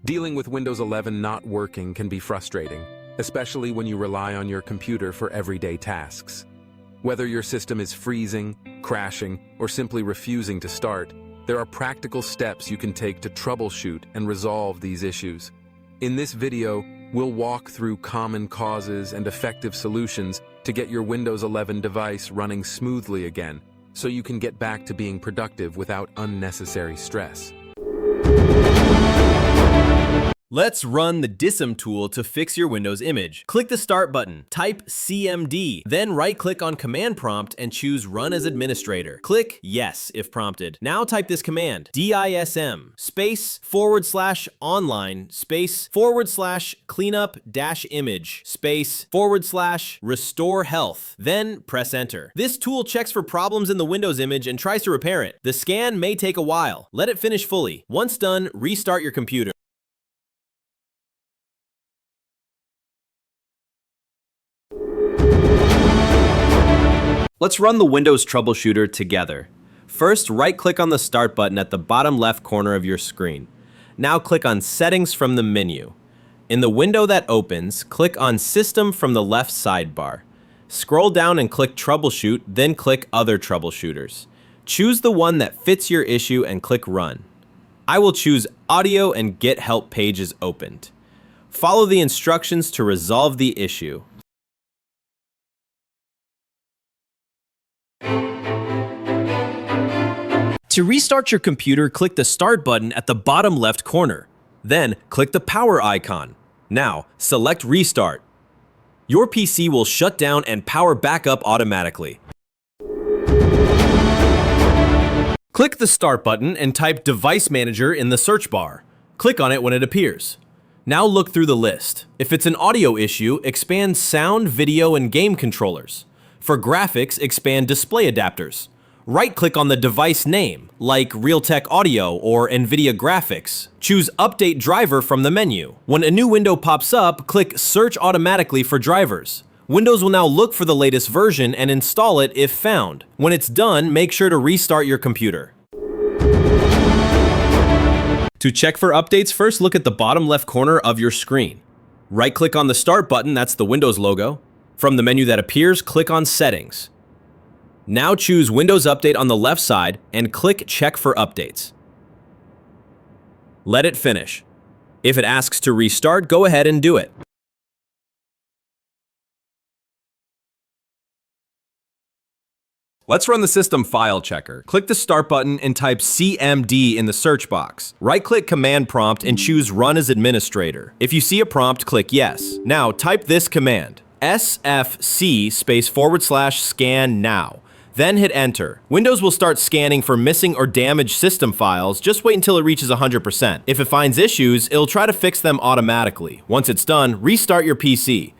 Dealing with Windows 11 not working can be frustrating, especially when you rely on your computer for everyday tasks. Whether your system is freezing, crashing, or simply refusing to start, there are practical steps you can take to troubleshoot and resolve these issues. In this video, we'll walk through common causes and effective solutions to get your Windows 11 device running smoothly again, so you can get back to being productive without unnecessary stress. Let's run the DISM tool to fix your Windows image. Click the Start button, type CMD, then right-click on Command Prompt and choose Run as Administrator. Click Yes if prompted. Now type this command, DISM space /online space /cleanup-image space /restore health. Then press Enter. This tool checks for problems in the Windows image and tries to repair it. The scan may take a while. Let it finish fully. Once done, restart your computer. Let's run the Windows Troubleshooter together. First, right-click on the Start button at the bottom left corner of your screen. Now click on Settings from the menu. In the window that opens, click on System from the left sidebar. Scroll down and click Troubleshoot, then click Other Troubleshooters. Choose the one that fits your issue and click Run. I will choose Audio and Get Help pages opened. Follow the instructions to resolve the issue. To restart your computer, click the Start button at the bottom left corner. Then, click the power icon. Now, select Restart. Your PC will shut down and power back up automatically. Click the Start button and type Device Manager in the search bar. Click on it when it appears. Now look through the list. If it's an audio issue, expand Sound, Video, and Game Controllers. For graphics, expand Display Adapters. Right-click on the device name, like Realtek Audio or NVIDIA Graphics. Choose Update Driver from the menu. When a new window pops up, click Search automatically for drivers. Windows will now look for the latest version and install it if found. When it's done, make sure to restart your computer. To check for updates, first look at the bottom left corner of your screen. Right-click on the Start button, that's the Windows logo. From the menu that appears, click on Settings. Now choose Windows Update on the left side and click Check for Updates. Let it finish. If it asks to restart, go ahead and do it. Let's run the System File Checker. Click the Start button and type CMD in the search box. Right-click Command Prompt and choose Run as Administrator. If you see a prompt, click Yes. Now type this command, SFC /scan now. Then hit Enter. Windows will start scanning for missing or damaged system files. Just wait until it reaches 100%. If it finds issues, it'll try to fix them automatically. Once it's done, restart your PC.